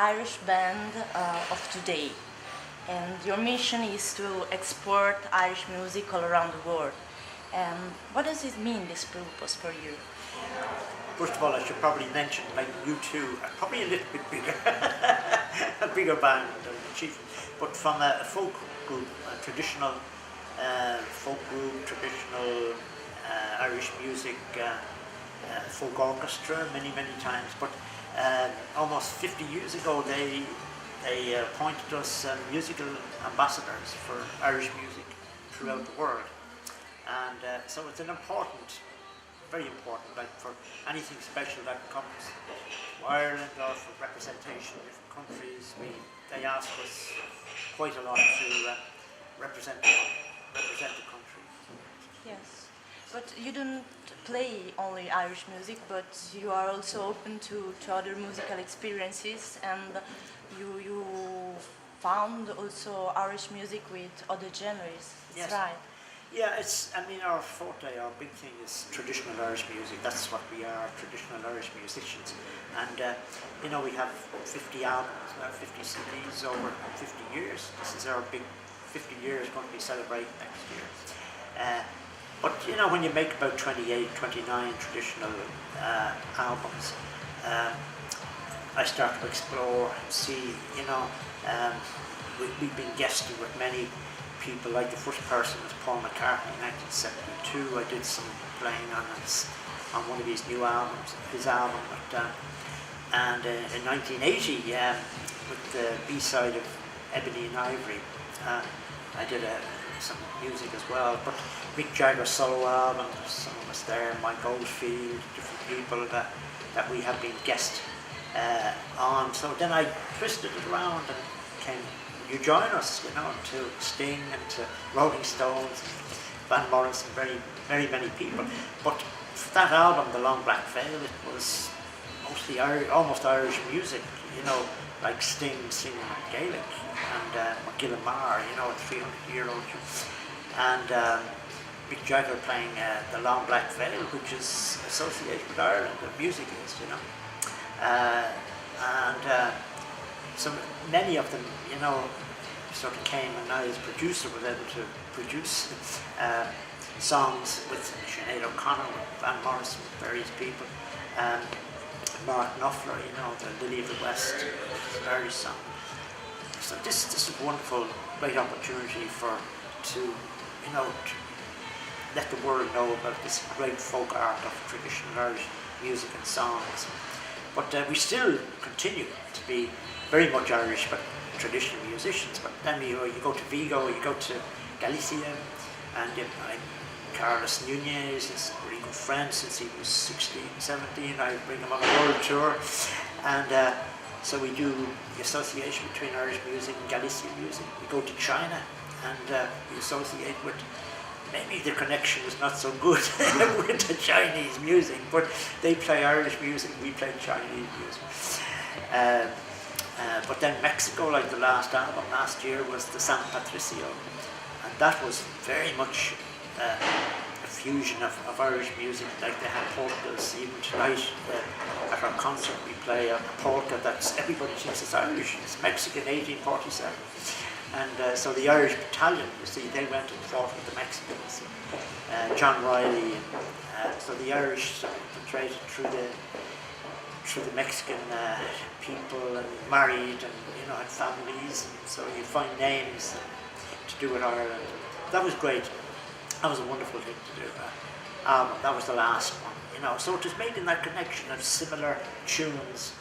Irish band of today, and your mission is to export Irish music all around the world. And what does it mean, this purpose, for you? First of all, I should probably mention, like U2 are probably a little bit bigger, a bigger band than the Chieftains, but from a folk group, a traditional folk group, traditional Irish music, folk orchestra, many times. But almost 50 years ago, they appointed us musical ambassadors for Irish music throughout the world, and so it's an important, very important, like for anything special that comes to Ireland or for representation in different countries, they ask us quite a lot to represent the country. Yes, but you don't play only Irish music, but you are also open to other musical experiences, and you found also Irish music with other genres. Yes. That's right. Yeah, our forte, our big thing is traditional Irish music. That's what we are, traditional Irish musicians. And, we have 50 albums, 50 CDs over 50 years. This is our big 50 years going to be celebrated next year. But, when you make about 28, 29 traditional albums, I start to explore and see, we've been guesting with many people. Like the first person was Paul McCartney in 1972. I did some playing on one of his new albums, and in 1980, with the B-side of Ebony and Ivory, I did some music as well. But Mick Jagger's solo album, some of us there, Mike Oldfield, different people that we have been guest on. So then I twisted it around and came. You join us, to Sting and to Rolling Stones, Van Morrison, very many people. But for that album, The Long Black Veil, it was mostly almost Irish music, like Sting singing Gaelic and Gillamar, a 300-year-old, and Mick Jagger playing The Long Black Veil, which is associated with Ireland, the music is, so many of them, sort of came, and I as producer was able to produce songs with Sinead O'Connor, with Van Morrison, with various people, Mark Knopfler, the Lily of the West, Irish song. So this is a wonderful, great opportunity to let the world know about this great folk art of traditional Irish music and songs. But we still continue to be very much Irish, but traditional musicians. But then you go to Vigo, you go to Galicia, and Carlos Nunez is a really good friend since he was 16, 17. I bring him on a world tour, and so we do the association between Irish music and Galician music. We go to China, and we associate with. Maybe the connection is not so good with the Chinese music, but they play Irish music, we play Chinese music. But then Mexico, like the last album last year, was the San Patricio, and that was very much a fusion of Irish music. Like they had polkas. Even tonight at our concert, we play a polka that's everybody thinks it's Irish. It's Mexican, 1847. And so the Irish battalion, you see, they went and fought with the Mexicans, John Riley, and so the Irish sort of penetrated through the Mexican people and married and had families, and so you find names to do with Ireland. That was great. That was a wonderful thing to do. That was the last one, So it was made in that connection of similar tunes,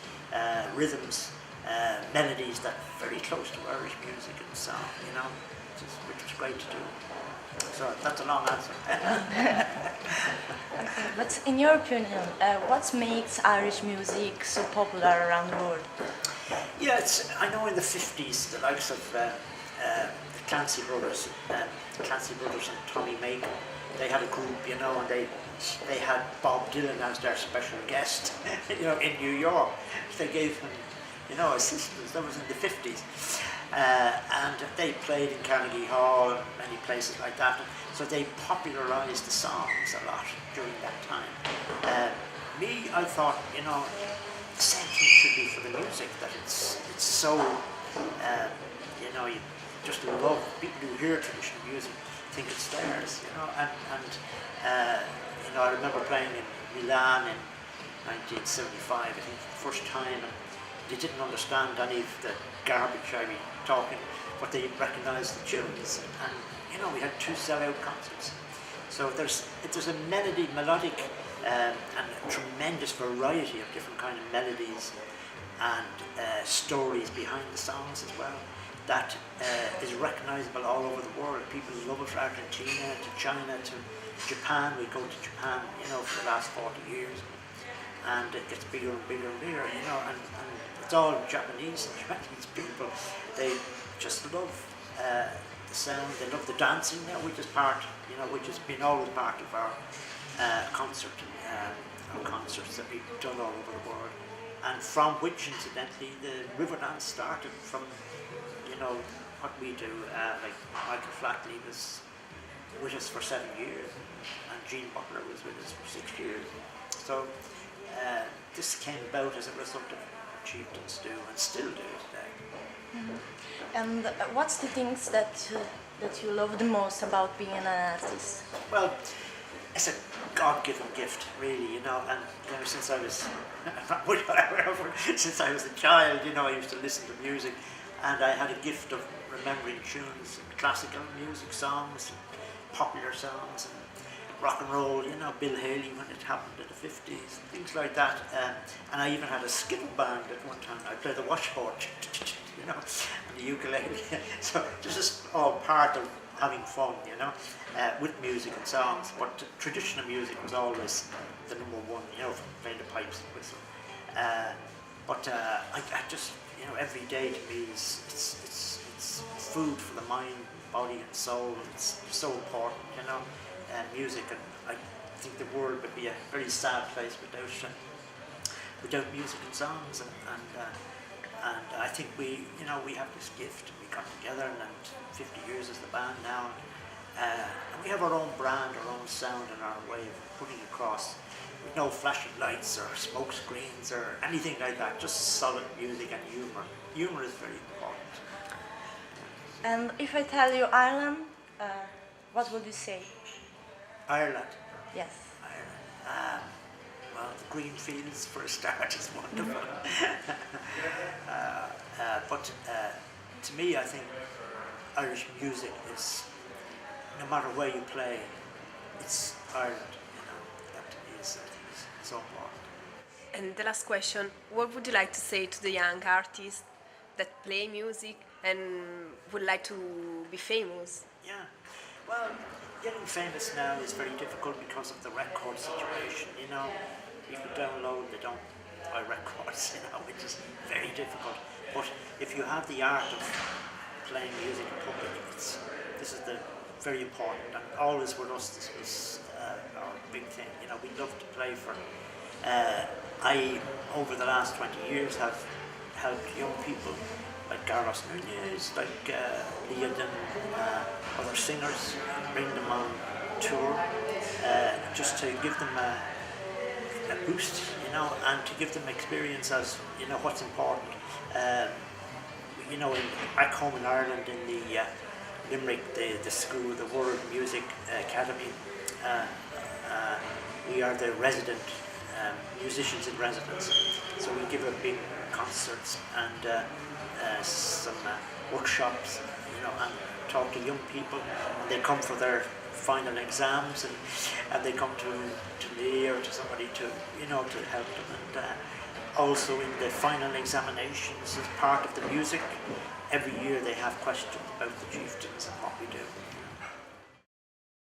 rhythms. Melodies that are very close to Irish music and song, which was great to do. So that's a long answer. Okay, but in your opinion, what makes Irish music so popular around the world? Yeah, I know in the 50s, the likes of the Clancy Brothers and Tommy Macon, they had a group, and they had Bob Dylan as their special guest, in New York. They gave him assistants. That was in the 50s, and they played in Carnegie Hall and many places like that. So they popularised the songs a lot during that time. I thought, the same think should be for the music, that it's so, you know, you just love, people who hear traditional music think it's theirs, you know, and you know, I remember playing in Milan in 1975, I think, for the first time, and they didn't understand any of the garbage I was talking, but they recognised the tunes, and you know, we had 2 sellout concerts. So there's a melodic and a tremendous variety of different kind of melodies and stories behind the songs as well, that is recognisable all over the world. People love it, from Argentina to China to Japan. We go to Japan, you know, for the last 40 years, and it gets bigger and bigger and bigger, you know, and it's all Japanese people. They just love the sound, they love the dancing now, which is part, you know, which has been always part of our concerts that we've done all over the world, and from which, incidentally, the river dance started from, you know, what we do. Like Michael Flatley was with us for 7 years, and Gene Butler was with us for 6 years. So this came about as a result of what Chieftains do and still do today. Mm-hmm. And what's the things that you love the most about being an artist? Well, it's a God-given gift, really, you know. And you know, since I was since I was a child, you know, I used to listen to music, and I had a gift of remembering tunes, classical music, songs, popular songs, and rock and roll. You know, Bill Haley when it happened in the 50s, things like that. And I even had a skittle band at one time. I played the washboard, you know, and the ukulele. So this is all part of having fun, you know, with music and songs. But traditional music was always the number one, you know, playing the pipes and whistle. I just, you know, every day to me it's food for the mind, body and soul. It's so important, you know, music, and I think the world would be a very sad place without music and songs, and I think we, you know, we have this gift. We got together, and 50 years as the band now, and we have our own brand, our own sound, and our way of putting across, with no flashing lights or smoke screens or anything like that. Just solid music and humour. Humour is very important. And if I tell you Ireland, what would you say? Ireland. Yes. Ireland. Well, the green fields for a start is wonderful. But to me, I think Irish music is, no matter where you play, it's Ireland. You know, that to me is, I think, is so important. And the last question: what would you like to say to the young artists that play music and would like to be famous? Yeah. Well, getting famous now is very difficult because of the record situation, you know. People download, they don't buy records, you know, which is very difficult. But if you have the art of playing music in public, this is very important. And always with us, this was our big thing. You know, we love to play for. I, over the last 20 years, have helped young people like Carlos Nunez, like Leodin, other singers, bring them on tour, just to give them a boost, you know, and to give them experience as, you know, what's important. You know, back home in Ireland, in the Limerick, the school, the World Music Academy, we are the resident musicians in residence. So we give a big concerts and some workshops, you know, and talk to young people. And they come for their final exams, and they come to me or to somebody to, you know, to help them. And also in the final examinations, as part of the music, every year they have questions about the Chieftains and what we do.